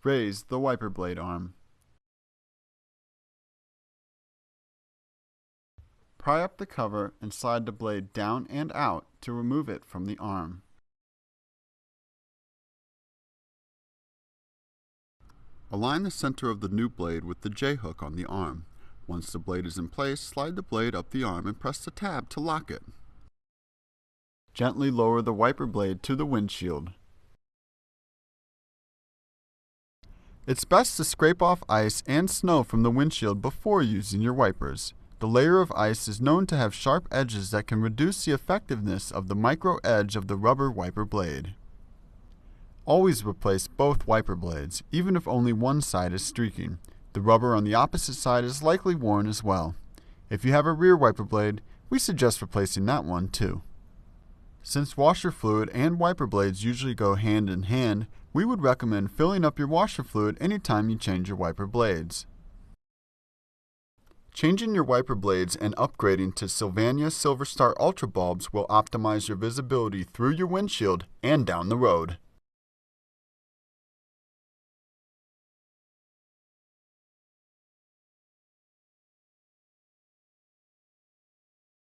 Raise the wiper blade arm. Pry up the cover and slide the blade down and out to remove it from the arm. Align the center of the new blade with the J-hook on the arm. Once the blade is in place, slide the blade up the arm and press the tab to lock it. Gently lower the wiper blade to the windshield. It's best to scrape off ice and snow from the windshield before using your wipers. The layer of ice is known to have sharp edges that can reduce the effectiveness of the micro edge of the rubber wiper blade. Always replace both wiper blades, even if only one side is streaking. The rubber on the opposite side is likely worn as well. If you have a rear wiper blade, we suggest replacing that one too. Since washer fluid and wiper blades usually go hand in hand, we would recommend filling up your washer fluid anytime you change your wiper blades. Changing your wiper blades and upgrading to Sylvania Silver Star Ultra bulbs will optimize your visibility through your windshield and down the road.